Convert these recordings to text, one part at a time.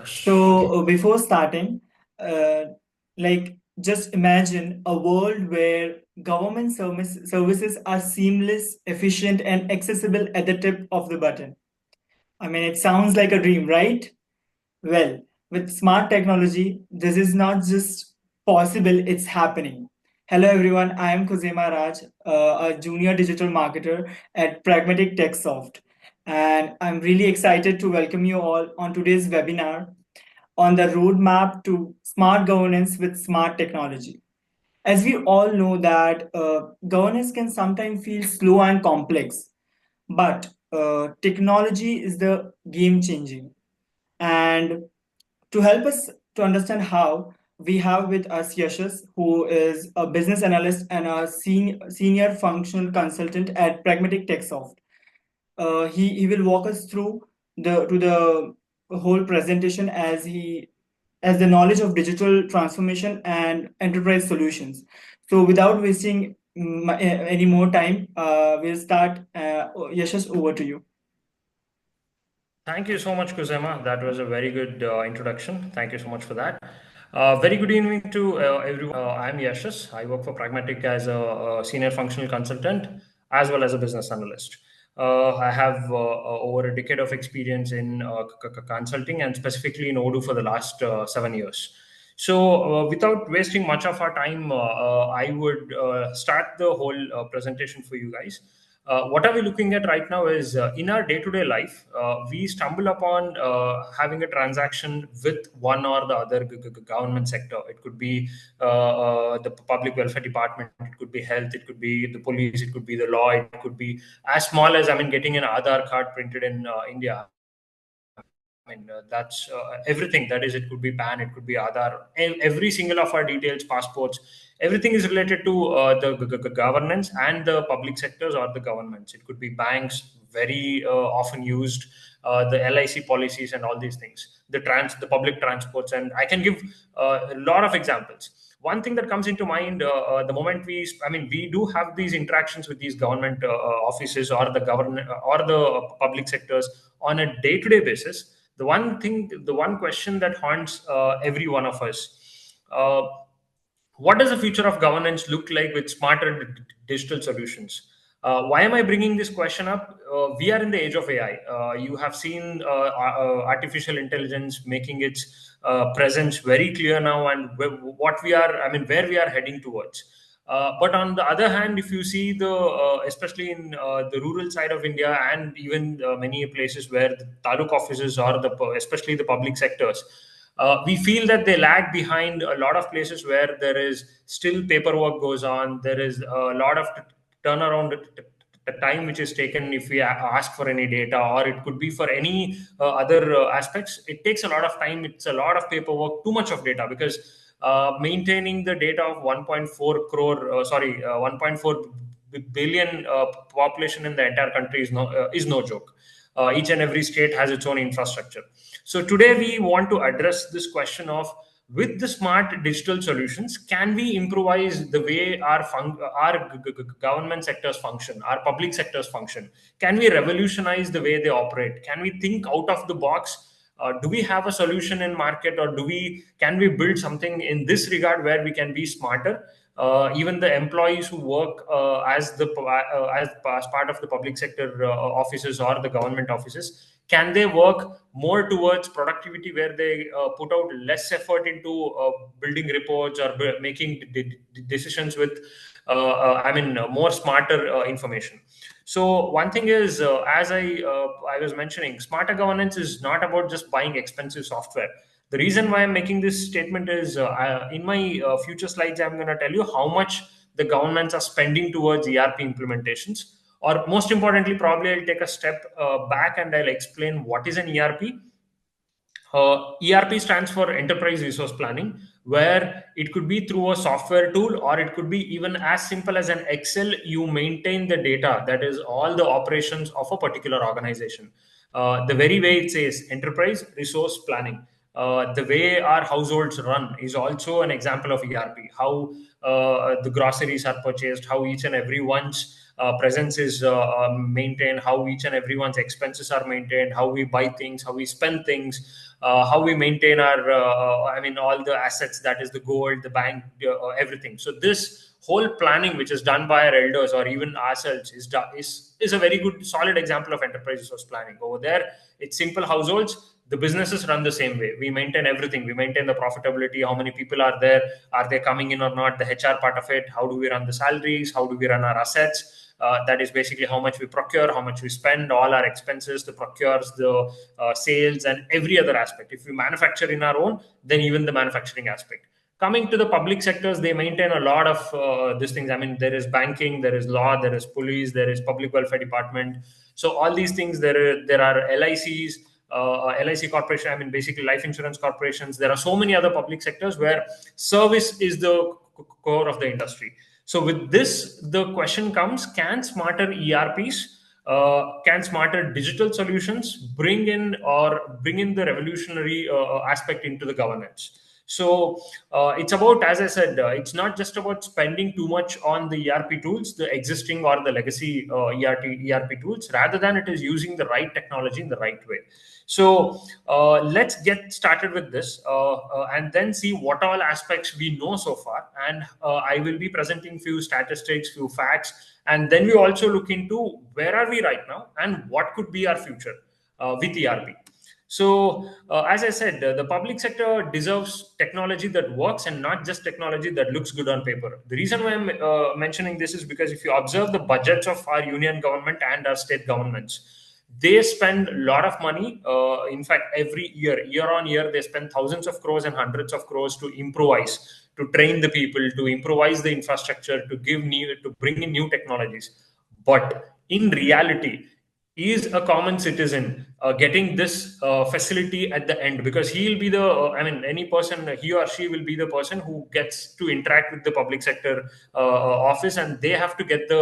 Before starting, uh, just imagine a world where government services are seamless, efficient, and accessible at the tip of the button. I mean, it sounds like a dream, right? Well, with smart technology, this is not just possible, it's happening. Hello, everyone. I am Kuzema Raj, a junior digital marketer at Pragmatic Techsoft. And I'm really excited to welcome you all on today's webinar on the roadmap to smart governance with smart technology. As we all know that governance can sometimes feel slow and complex, but technology is the game changing. And to help us to understand how, we have with us Yashas, who is a business analyst and a senior functional consultant at Pragmatic Techsoft. He will walk us through the whole presentation as the knowledge of digital transformation and enterprise solutions. So without wasting any more time, we'll start. Yashas, over to you. Thank you so much, Kuzema. That was a very good introduction. Thank you so much for that. Very good evening to everyone. I'm Yashas. I work for Pragmatic as a senior functional consultant as well as a business analyst. I have over a decade of experience in consulting and specifically in Odoo for the last 7 years. So, without wasting much of our time, I would start the whole presentation for you guys. What are we looking at right now is in our day-to-day life, we stumble upon having a transaction with one or the other government sector. It could be the public welfare department, it could be health, it could be the police, it could be the law, it could be as small as, I mean, getting an Aadhaar card printed in India. I mean, that's everything. That is, it could be PAN, it could be Aadhaar, every single of our details, passports, everything is related to the governance and the public sectors or the governments. It could be banks, very often used, the LIC policies and all these things, the public transports, and I can give a lot of examples. One thing that comes into mind the moment we do have these interactions with these government offices or the government or the public sectors on a day-to-day basis. The one question that haunts every one of us: what does the future of governance look like with smarter digital solutions? Why am I bringing this question up? We are in the age of AI. You have seen artificial intelligence making its presence very clear now, and where we are heading towards. But on the other hand, if you see especially in the rural side of India and even many places where the taluk offices or especially the public sectors, we feel that they lag behind a lot of places where there is still paperwork goes on. There is a lot of turnaround time which is taken if we ask for any data, or it could be for any other aspects. It takes a lot of time. It's a lot of paperwork, too much of data, because maintaining the data of 1.4 crore, 1.4 billion population in the entire country is no joke. Each and every state has its own infrastructure. So today we want to address this question of, with the smart digital solutions, can we improvise the way our government sectors function, our public sectors function? Can we revolutionize the way they operate? Can we think out of the box? Do we have a solution in market, or can we build something in this regard where we can be smarter? Even the employees who work as part of the public sector offices or the government offices, can they work more towards productivity, where they put out less effort into building reports or making decisions with more smarter information? So one thing is, as I was mentioning, smarter governance is not about just buying expensive software. The reason why I'm making this statement is, in my future slides, I'm going to tell you how much the governments are spending towards ERP implementations. Or most importantly, probably I'll take a step back and I'll explain what is an ERP. ERP stands for Enterprise Resource Planning, where it could be through a software tool, or it could be even as simple as an Excel. You maintain the data, that is all the operations of a particular organization. The very way it says Enterprise Resource Planning. The way our households run is also an example of ERP. How the groceries are purchased, how each and everyone's presence is maintained, how each and everyone's expenses are maintained, how we buy things, how we spend things, how we maintain our, all the assets, that is the gold, the bank, everything. So this whole planning, which is done by our elders or even ourselves, is a very good, solid example of enterprise resource planning. Over there, it's simple households. The businesses run the same way. We maintain everything. We maintain the profitability, how many people are there, are they coming in or not, the HR part of it, how do we run the salaries, how do we run our assets. That is basically how much we procure, how much we spend, all our expenses, the procures, the sales, and every other aspect. If we manufacture in our own, then even the manufacturing aspect. Coming to the public sectors, they maintain a lot of these things. I mean, there is banking, there is law, there is police, there is public welfare department. So all these things, there are LICs, LIC corporation. I mean, basically life insurance corporations. There are so many other public sectors where service is the core of the industry. So with this, the question comes: can smarter ERPs, can smarter digital solutions bring in the revolutionary aspect into the governance? So it's about, as I said, it's not just about spending too much on the ERP tools, the existing or the legacy ERP tools, rather than it is using the right technology in the right way. So let's get started with this and then see what all aspects we know so far. And I will be presenting few statistics, few facts, and then we also look into where are we right now and what could be our future with ERP. So, as I said, the public sector deserves technology that works and not just technology that looks good on paper. The reason why I'm mentioning this is because if you observe the budgets of our union government and our state governments, they spend a lot of money. In fact, every year on year, they spend thousands of crores and hundreds of crores to improvise, to train the people, to improvise the infrastructure, to bring in new technologies. But in reality, is a common citizen getting this facility at the end? Because he'll be the any person, he or she will be the person who gets to interact with the public sector office, and they have to get the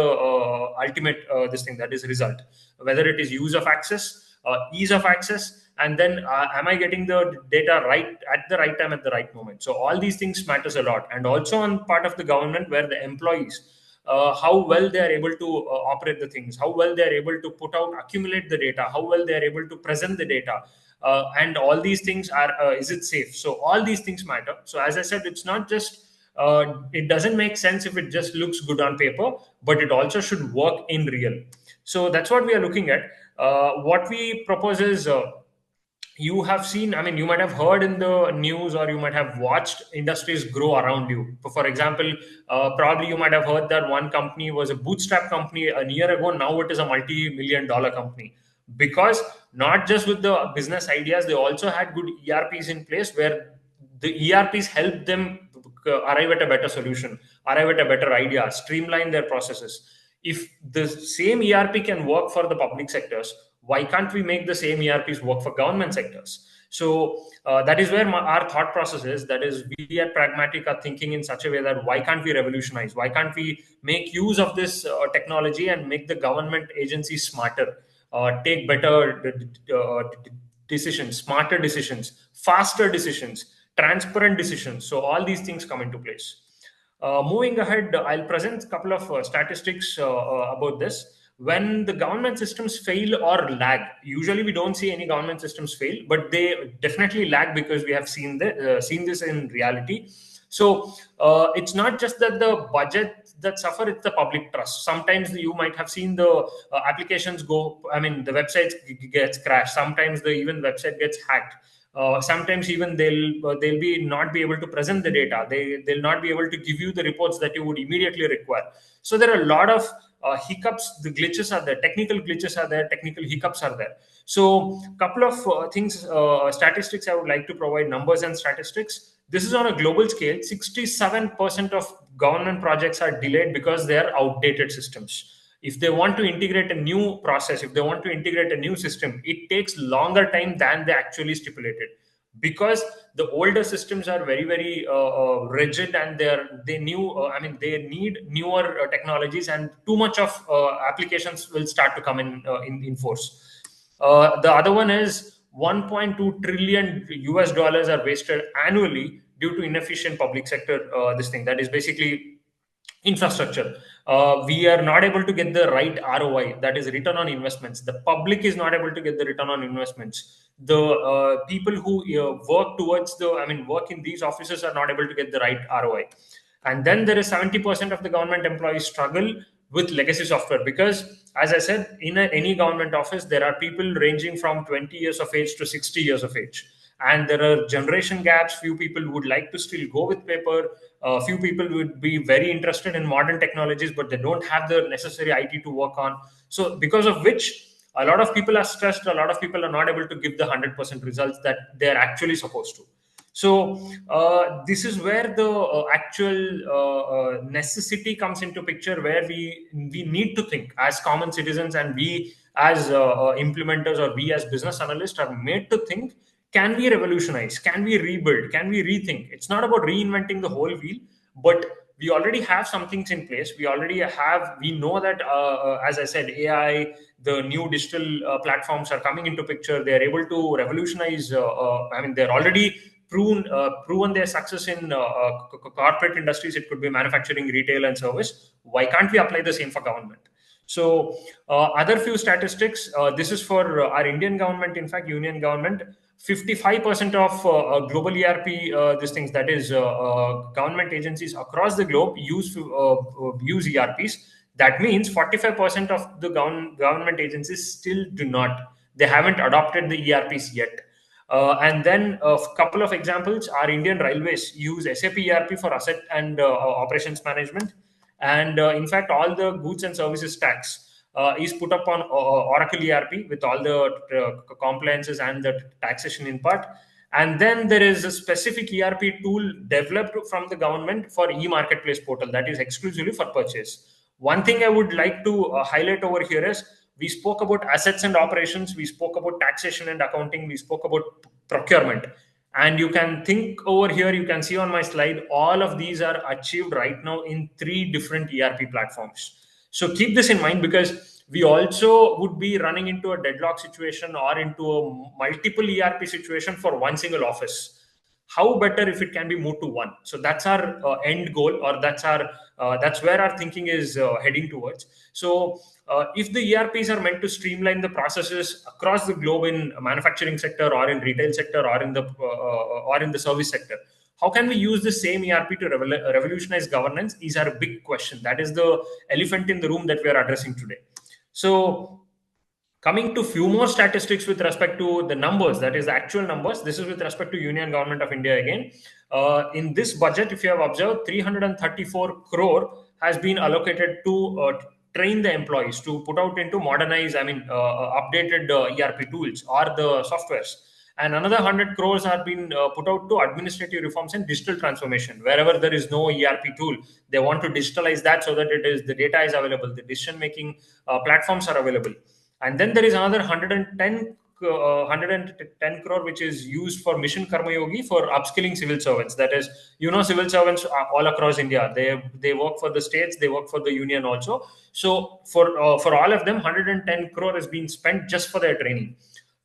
ultimate this thing, that is result, whether it is use of access, ease of access, and then am I getting the data right at the right time at the right moment. So all these things matters a lot. And also on part of the government, where the employees, how well they are able to operate the things, how well they are able to accumulate the data, how well they are able to present the data, and all these things are, is it safe? So all these things matter. So as I said, it's not just, it doesn't make sense if it just looks good on paper, but it also should work in real. So that's what we are looking at. What we propose is, you have seen, I mean, you might have heard in the news, or you might have watched industries grow around you. For example, probably you might have heard that one company was a bootstrap company a year ago. Now it is a multi-million dollar company, because not just with the business ideas, they also had good ERPs in place, where the ERPs helped them arrive at a better solution, arrive at a better idea, streamline their processes. If the same ERP can work for the public sectors, why can't we make the same ERPs work for government sectors? So that is where our thought process is. That is, we at Pragmatic are thinking in such a way that why can't we revolutionize? Why can't we make use of this technology and make the government agencies smarter, take better decisions, smarter decisions, faster decisions, transparent decisions? So all these things come into place. Moving ahead, I'll present a couple of statistics about this. When the government systems fail or lag, usually we don't see any government systems fail, but they definitely lag, because we have seen this in reality. So it's not just that the budget that suffer, it's the public trust. Sometimes you might have seen the applications go, I mean, the websites gets crashed. Sometimes the even website gets hacked. Sometimes even they'll be not be able to present the data. They'll not be able to give you the reports that you would immediately require. So there are a lot of hiccups. The glitches are there, technical glitches are there, technical hiccups are there. So couple of things, statistics I would like to provide, numbers and statistics. This is on a global scale. 67% of government projects are delayed because they are outdated systems. If they want to integrate a new process, if they want to integrate a new system, it takes longer time than they actually stipulated, because the older systems are very rigid, and they need newer technologies, and too much of applications will start to come in force. The other one is 1.2 trillion US dollars are wasted annually due to inefficient public sector this thing that is basically infrastructure. We are not able to get the right ROI, that is return on investments. The public is not able to get the return on investments. The people who work towards work in these offices are not able to get the right ROI. And then there is 70% of the government employees struggle with legacy software because, as I said, in any government office, there are people ranging from 20 years of age to 60 years of age. And there are generation gaps. Few people would like to still go with paper. Few people would be very interested in modern technologies, but they don't have the necessary IT to work on. So, because of which, a lot of people are stressed. A lot of people are not able to give the 100% results that they're actually supposed to. So this is where the actual necessity comes into picture, where we need to think as common citizens, and we as implementers, or we as business analysts are made to think: can we revolutionize? Can we rebuild? Can we rethink? It's not about reinventing the whole wheel, but we already have some things in place. We know that, as I said, AI, the new digital platforms are coming into picture. They are able to revolutionize. They're already proven their success in corporate industries. It could be manufacturing, retail, and service. Why can't we apply the same for government? So, other few statistics. This is for our Indian government. In fact, union government. 55% of global ERP, these things, that is, government agencies across the globe use ERPs. That means 45% of the government agencies still do not. They haven't adopted the ERPs yet. And then a couple of examples: our Indian Railways use SAP ERP for asset and operations management. And in fact, all the goods and services tax is put up on Oracle ERP with all the compliances and the taxation in part. And then there is a specific ERP tool developed from the government for e-marketplace portal that is exclusively for purchase. One thing I would like to highlight over here is, we spoke about assets and operations, we spoke about taxation and accounting, we spoke about procurement. And you can think over here, you can see on my slide, all of these are achieved right now in 3 different ERP platforms. So keep this in mind, because we also would be running into a deadlock situation or into a multiple ERP situation for one single office. How better if it can be moved to one? So that's our end goal, or that's where our thinking is heading towards. So if the ERPs are meant to streamline the processes across the globe in manufacturing sector, or in retail sector, or in the service sector, how can we use the same ERP to revolutionize governance? Is our big question. That is the elephant in the room that we are addressing today. So, coming to few more statistics with respect to the numbers, that is the actual numbers. This is with respect to Union Government of India again. In this budget, if you have observed, 334 crore has been allocated to train the employees, to put out into modernize, updated ERP tools or the softwares. And another 100 crores have been put out to administrative reforms and digital transformation. Wherever there is no ERP tool, they want to digitalize that, so that the data is available, the decision making platforms are available. And then there is another 110 crore which is used for Mission Karma Yogi, for upskilling civil servants. That is, civil servants all across India, they work for the states, they work for the union also. So for all of them, 110 crore has been spent just for their training.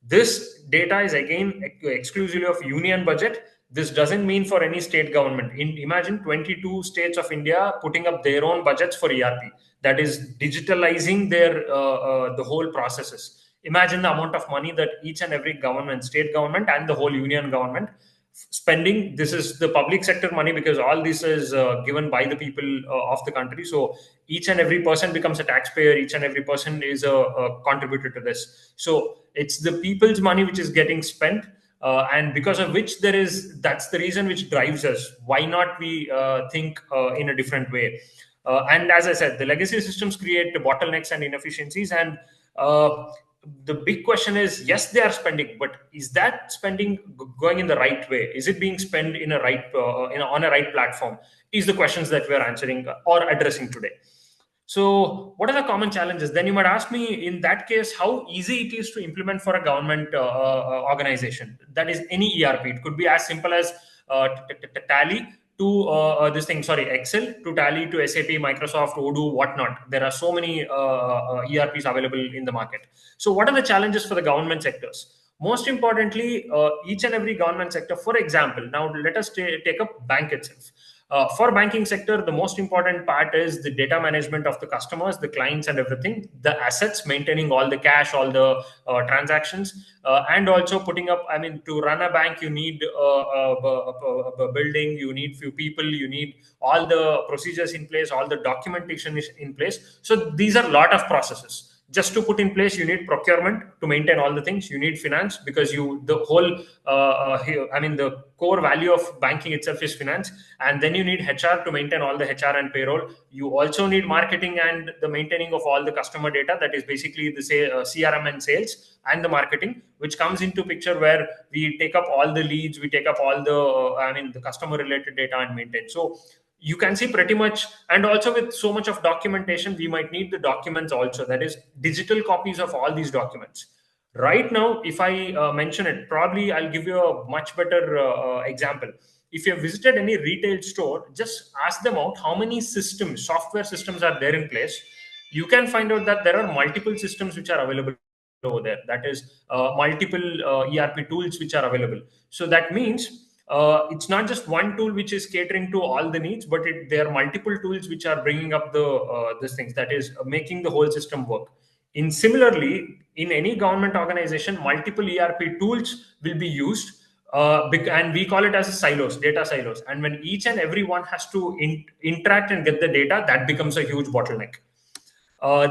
This data is again exclusively of union budget. This doesn't mean for any state government. Imagine 22 states of India putting up their own budgets for ERP, that is digitalizing the whole processes. Imagine the amount of money that each and every government, state government and the whole union government spending. This is the public sector money, because all this is given by the people of the country. So each and every person becomes a taxpayer, each and every person is a contributor to this. So it's the people's money which is getting spent, and because of which that's the reason which drives us. Why not we think in a different way? And as I said, the legacy systems create bottlenecks and inefficiencies. And the big question is, yes, they are spending, but is that spending going in the right way? Is it being spent in a right on a right platform? Is the questions that we are answering or addressing today. So, what are the common challenges? Then you might ask me, in that case, how easy it is to implement for a government organization. That is any ERP. It could be as simple as Tally to Excel, to Tally to SAP, Microsoft, Odoo, whatnot. There are so many ERPs available in the market. So, what are the challenges for the government sectors? Most importantly, each and every government sector, for example, now let us take up bank itself. For banking sector, the most important part is the data management of the customers, the clients, and everything, the assets, maintaining all the cash, all the transactions, and also putting up. I mean, to run a bank, you need a building, you need few people, you need all the procedures in place, all the documentation is in place. So these are a lot of processes. Just to put in place, you need procurement to maintain all the things, you need finance, because you the whole I mean, the core value of banking itself is finance. And then you need HR to maintain all the HR and payroll. You also need marketing and the maintaining of all the customer data, that is basically the CRM and sales and the marketing, which comes into picture, where we take up all the leads, we take up all the I mean, the customer related data and maintain. So you can see pretty much. And also, with so much of documentation, we might need the documents also, that is digital copies of all these documents. Right now, if I mention it, probably I'll give you a much better example. If you have visited any retail store, just ask them out how many systems, software systems are there in place. You can find out that there are multiple systems which are available over there, that is multiple ERP tools which are available. So that means it's not just one tool which is catering to all the needs, but there are multiple tools which are bringing up the these things, that is making the whole system work. In similarly, in any government organization, multiple ERP tools will be used, and we call it as silos, data silos. And when each and every one has to interact and get the data, that becomes a huge bottleneck.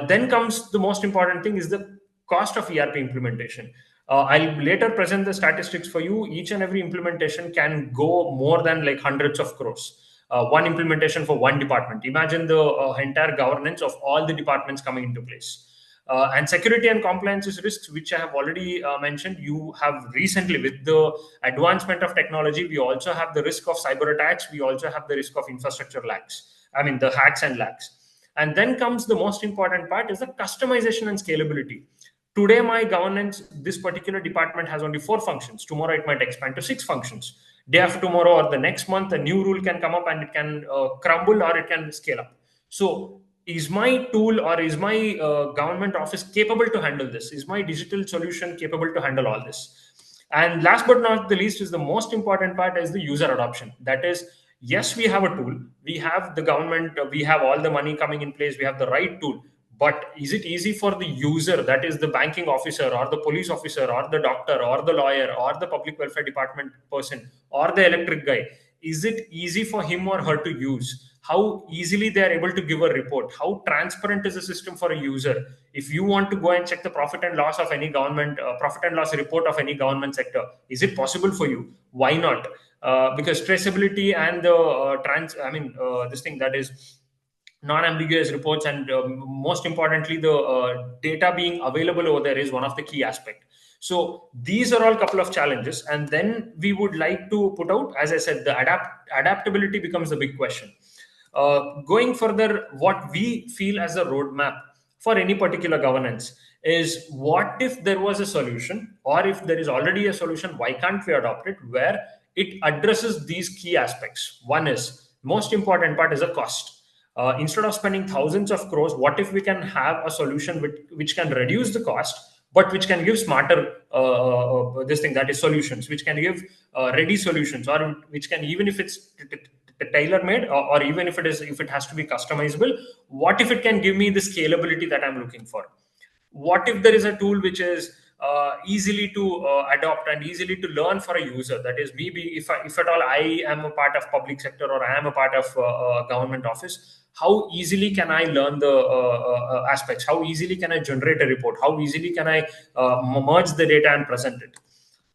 Then comes the most important thing, is the cost of ERP implementation. I'll later present the statistics for you. Each and every implementation can go more than like hundreds of crores. One implementation for one department. Imagine the entire governance of all the departments coming into place. And security and compliance risks, which I have already mentioned. You have recently, with the advancement of technology, we also have the risk of cyber attacks. We also have the risk of infrastructure lags. I mean, the hacks and lags. And then comes the most important part, is the customization and scalability. Today, my governance, this particular department has only 4 functions. Tomorrow, it might expand to 6 functions. Day after tomorrow or the next month, a new rule can come up and it can crumble or it can scale up. So, is my tool or is my government office capable to handle this? Is my digital solution capable to handle all this? And last but not the least, is the most important part, is the user adoption. That is, yes, we have a tool, we have the government, we have all the money coming in place, we have the right tool, but is it easy for the user, that is the banking officer or the police officer or the doctor or the lawyer or the public welfare department person or the electric guy, is it easy for him or her to use? How easily they are able to give a report? How transparent is the system for a user? If you want to go and check the profit and loss of any government, profit and loss report of any government sector, is it possible for you? Why not? Because traceability and the this thing, that is non-ambiguous reports, and most importantly, the data being available over there, is one of the key aspect. So these are all couple of challenges, and then we would like to put out, as I said, the adaptability becomes the big question. Going further, what we feel as a roadmap for any particular governance is, what if there was a solution, or if there is already a solution, why can't we adopt it, where it addresses these key aspects? One is, most important part, is a cost. Instead of spending thousands of crores, what if we can have a solution which can reduce the cost, but which can give smarter this thing, that is solutions, which can give ready solutions, or which can, even if it's tailor made, or even if it has to be customizable, what if it can give me the scalability that I'm looking for? What if there is a tool which is easily to adopt and easily to learn for a user, that is, maybe if at all I am a part of public sector, or I am a part of government office, how easily can I learn the aspects? How easily can I generate a report? How easily can I merge the data and present it?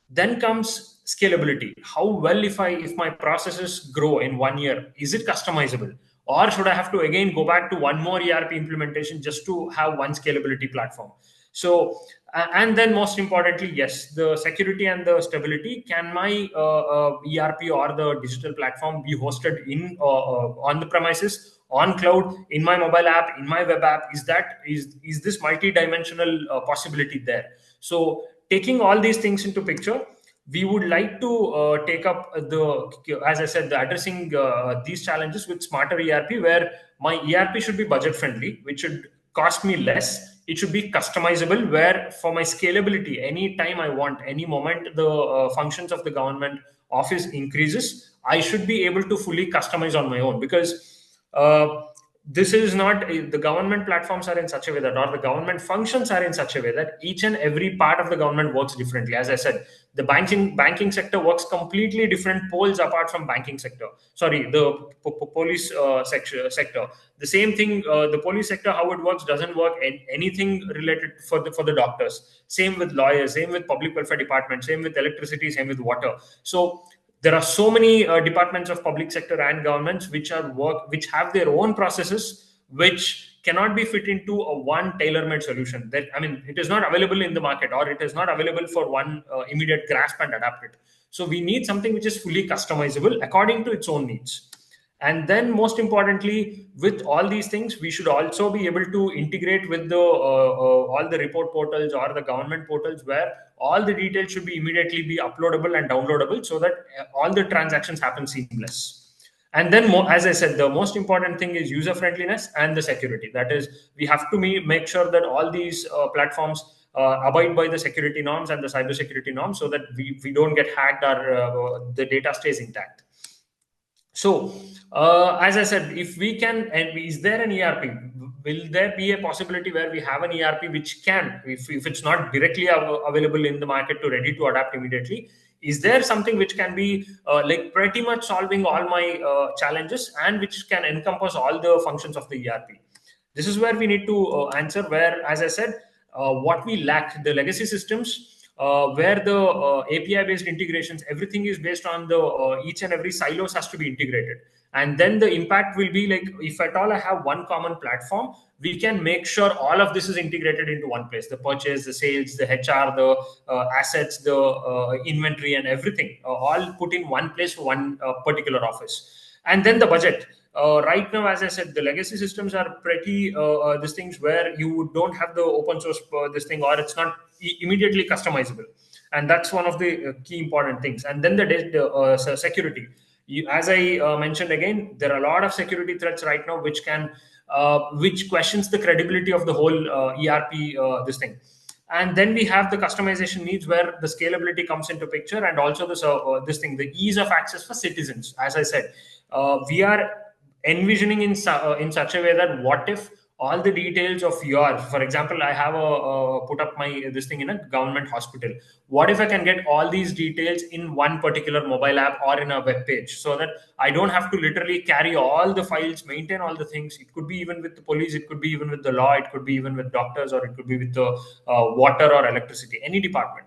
Then comes scalability. How well, if my processes grow in 1 year, is it customizable, or should I have to again go back to one more ERP implementation just to have one scalability platform? So and then most importantly, yes, the security and the stability. Can my ERP or the digital platform be hosted in on the premises, on cloud, in my mobile app, in my web app? Is this multi-dimensional possibility there? So taking all these things into picture, we would like to take up as I said, the addressing these challenges with smarter ERP, where my ERP should be budget friendly, which should cost me less. It should be customizable, where for my scalability, any time I want, any moment the functions of the government office increases, I should be able to fully customize on my own. Because this is not, the government platforms are in such a way that, or the government functions are in such a way that each and every part of the government works differently. As I said, the banking sector works completely different poles apart from banking sector. Sorry, the police sector. The same thing, the police sector, how it works doesn't work anything related for the doctors. Same with lawyers, same with public welfare department, same with electricity, same with water. So there are so many departments of public sector and governments which have their own processes, which cannot be fit into a one tailor-made solution. That, I mean, it is not available in the market, or it is not available for one immediate grasp and adapt it. So we need something which is fully customizable according to its own needs. And then most importantly, with all these things, we should also be able to integrate with the all the report portals or the government portals, where all the details should be immediately be uploadable and downloadable, so that all the transactions happen seamless. And then as I said, the most important thing is user friendliness and the security. That is, we have to make sure that all these platforms abide by the security norms and the cyber security norms, so that we don't get hacked, or the data stays intact. So, as I said, if we can, and is there an ERP? Will there be a possibility where we have an ERP which can, if it's not directly available in the market to ready to adapt immediately, is there something which can be like pretty much solving all my challenges, and which can encompass all the functions of the ERP? This is where we need to answer, where, as I said, what we lack, the legacy systems, where the API based integrations, everything is based on the each and every silos has to be integrated. And then the impact will be like, if at all I have one common platform, we can make sure all of this is integrated into one place: the purchase, the sales, the HR, the assets, the inventory, and everything, all put in one place for one particular office. And then the budget. Right now, as I said, the legacy systems are pretty these things where you don't have the open source this thing, or it's not immediately customizable. And that's one of the key important things. And then the security. As I mentioned again, there are a lot of security threats right now which can which questions the credibility of the whole ERP this thing. And then we have the customization needs, where the scalability comes into picture, and also this thing, the ease of access for citizens. As I said, we are envisioning in such a way that, what if all the details of your, for example, I have put up my this thing in a government hospital. What if I can get all these details in one particular mobile app or in a web page, so that I don't have to literally carry all the files, maintain all the things? It could be even with the police, it could be even with the law, it could be even with doctors, or it could be with the water or electricity, any department.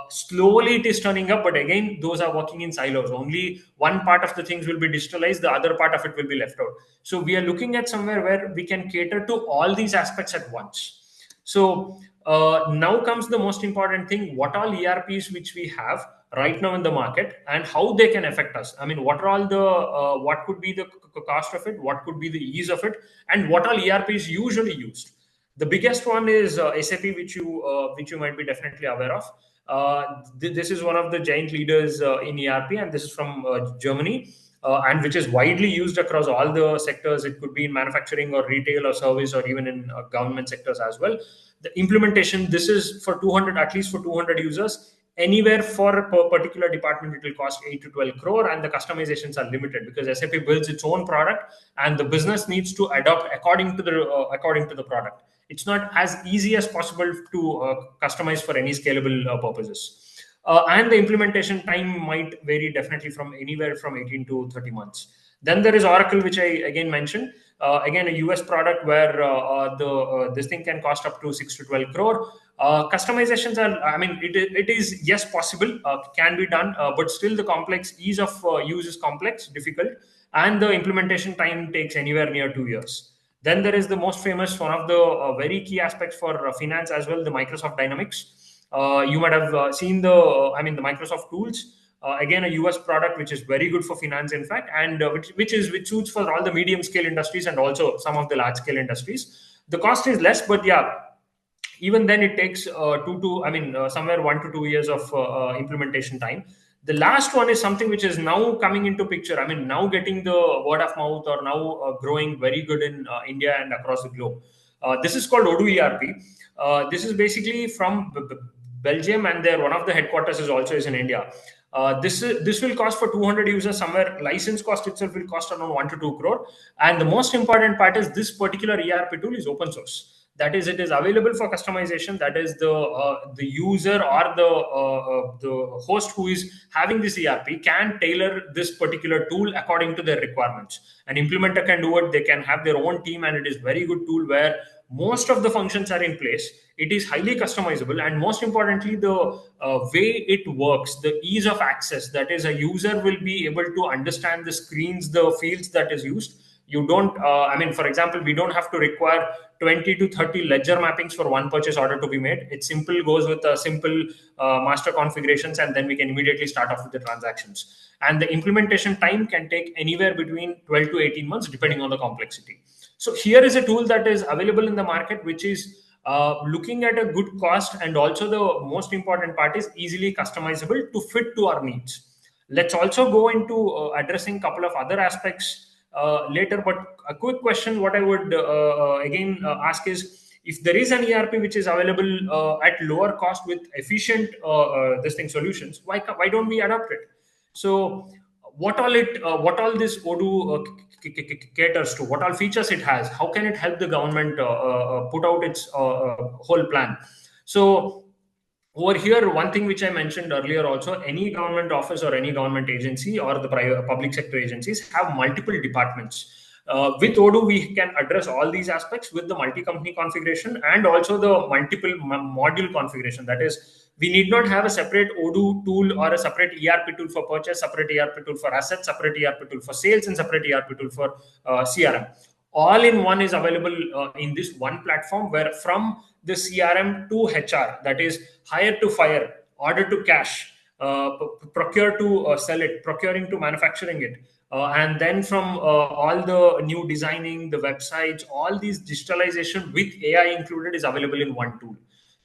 Slowly it is turning up, but again, those are working in silos. Only one part of the things will be digitalized, the other part of it will be left out. So we are looking at somewhere where we can cater to all these aspects at once. So now comes the most important thing: what all ERPs which we have right now in the market, and how they can affect us. I mean, what are all the what could be the cost of it, what could be the ease of it, and what all ERPs usually used. The biggest one is SAP, which you might be definitely aware of. This is one of the giant leaders in ERP, and this is from Germany, and which is widely used across all the sectors. It could be in manufacturing or retail or service, or even in government sectors as well. The implementation, this is for 200, at least for 200 users. Anywhere for a particular department, it will cost 8 to 12 crore, and the customizations are limited, because SAP builds its own product, and the business needs to adopt according to the product. It's not as easy as possible to customize for any scalable purposes. And the implementation time might vary definitely from anywhere from 18 to 30 months. Then there is Oracle, which I again mentioned. Again, a US product, where this thing can cost up to 6 to 12 crore. Customizations are, I mean, it is, yes, possible, can be done, but still the complex ease of use is complex, difficult, and the implementation time takes anywhere near 2 years. Then there is the most famous, one of the very key aspects for finance as well, the Microsoft Dynamics. You might have seen the Microsoft tools. Again, a US product which is very good for finance, in fact, and which suits for all the medium scale industries and also some of the large scale industries. The cost is less, but yeah, even then it takes somewhere 1 to 2 years of implementation time. The last one is something which is now coming into picture. I mean, now getting the word of mouth, or now growing very good in India and across the globe. This is called Odoo ERP. This is basically from Belgium, and their one of the headquarters is also is in India. This will cost for 200 users somewhere. License cost itself will cost around 1 to 2 crore. And the most important part is this particular ERP tool is open source. That is, it is available for customization. That is, the user or the host who is having this ERP can tailor this particular tool according to their requirements. An implementer can do it. They can have their own team, and it is very good tool where most of the functions are in place. It is highly customizable, and most importantly, the way it works, the ease of access, that is, a user will be able to understand the screens, the fields that is used. You don't I mean, for example, we don't have to require 20 to 30 ledger mappings for one purchase order to be made. It simple goes with a simple master configurations, and then we can immediately start off with the transactions. And the implementation time can take anywhere between 12 to 18 months depending on the complexity. So here is a tool that is available in the market, which is looking at a good cost, and also the most important part is easily customizable to fit to our needs. Let's also go into addressing a couple of other aspects later. But a quick question, what I would again ask is, if there is an ERP which is available at lower cost with efficient this thing solutions, why don't we adopt it? So what all this Odoo caters to, what all features it has, how can it help the government put out its whole plan? So over here, one thing which I mentioned earlier also, any government office or any government agency or the private public sector agencies have multiple departments. With Odoo, we can address all these aspects with the multi-company configuration and also the multiple module configuration. That is, we need not have a separate Odoo tool or a separate ERP tool for purchase, separate ERP tool for assets, separate ERP tool for sales, and separate ERP tool for CRM. All in one is available in this one platform, where from the CRM to HR, that is hire to fire, order to cash, procure to sell it, procuring to manufacturing it, and then from all the new designing, the websites, all these digitalization with AI included is available in one tool.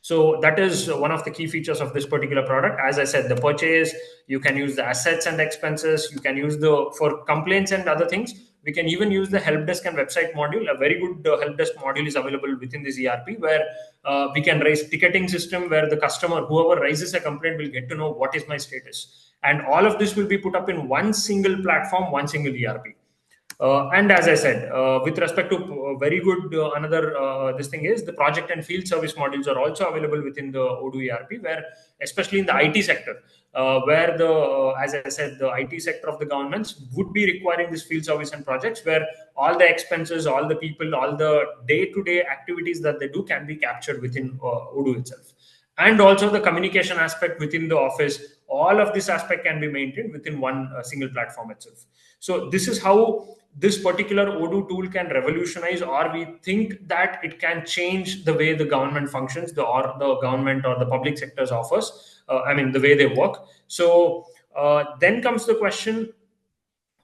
So that is one of the key features of this particular product. As I said, the purchase, you can use the assets and expenses, you can use the for complaints and other things. We can even use the help desk and website module. A very good help desk module is available within this ERP, where we can raise ticketing system, where the customer, whoever raises a complaint, will get to know what is my status. And all of this will be put up in one single platform, one single ERP. And as I said, with respect to very good, another this thing is the project and field service modules are also available within the Odoo ERP, where especially in the IT sector, where the as I said, the IT sector of the governments would be requiring this field service and projects, where all the expenses, all the people, all the day-to-day activities that they do can be captured within Odoo itself. And also the communication aspect within the office, all of this aspect can be maintained within one single platform itself. So this is how this particular Odoo tool can revolutionize, or we think that it can change the way the government functions, the government or the public sector's offers. I mean, the way they work. So then comes the question: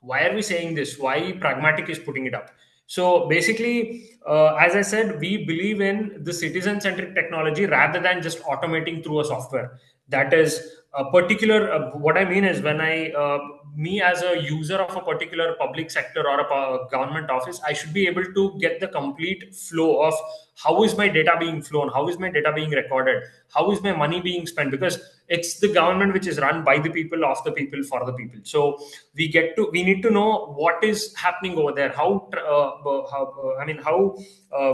why are we saying this? Why Pragmatic is putting it up? So basically, as I said, we believe in the citizen-centric technology rather than just automating through a software. That is a particular. What I mean is, when me as a user of a particular public sector or a government office, I should be able to get the complete flow of how is my data being flown, how is my data being recorded, how is my money being spent, because it's the government which is run by the people, of the people, for the people. So we need to know what is happening over there, how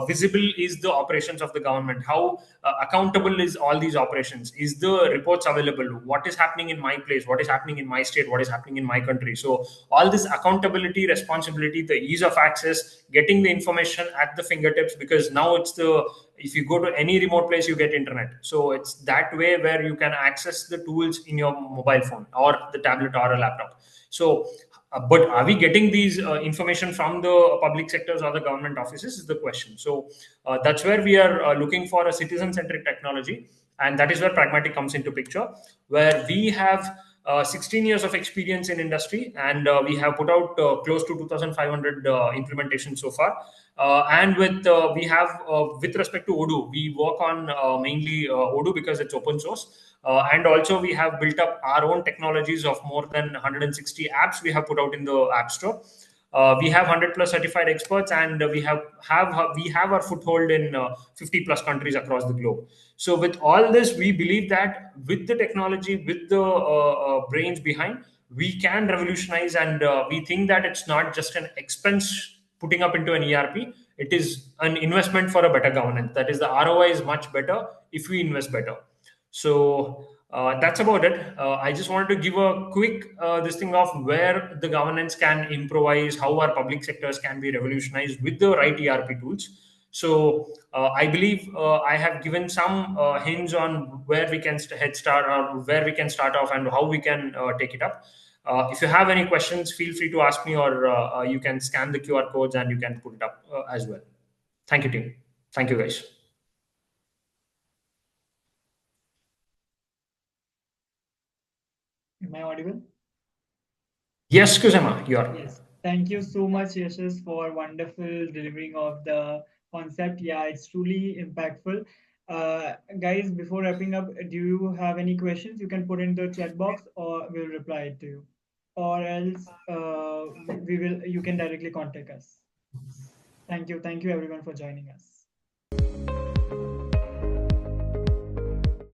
visible is the operations of the government, how accountable is all these operations, is the reports available, what is happening in my place, what is happening in my state, what is happening in my country. So all this accountability, responsibility, the ease of access, getting the information at the fingertips, because now it's the if you go to any remote place, you get internet. So it's that way where you can access the tools in your mobile phone or the tablet or a laptop. So but are we getting these information from the public sectors or the government offices is the question. So that's where we are looking for a citizen centric technology, and that is where Pragmatic comes into picture, where we have 16 years of experience in industry, and we have put out close to 2500 implementations so far. And we have with respect to Odoo, we work on mainly Odoo because it's open source. And also we have built up our own technologies of more than 160 apps we have put out in the App Store. We have 100 plus certified experts, and we have our foothold in 50 plus countries across the globe. So with all this, we believe that with the technology, with the brains behind, we can revolutionize, and we think that it's not just an expense putting up into an ERP. It is an investment for a better governance. That is, the ROI is much better if we invest better. So that's about it. I just wanted to give a quick this thing of where the governance can improvise, how our public sectors can be revolutionized with the right ERP tools. So I believe I have given some hints on where we can head start, or where we can start off, and how we can take it up. If you have any questions, feel free to ask me, or you can scan the QR codes and you can put it up as well. Thank you, team. Thank you, guys. Am I audible? Yes, Kusema, you are. Yes. Thank you so much, Yashas, for wonderful delivering of the concept. Yeah, it's truly impactful. Guys, before wrapping up, do you have any questions? You can put in the chat box, or we'll reply it to you. Or else, we will. You can directly contact us. Thank you. Thank you, everyone, for joining us.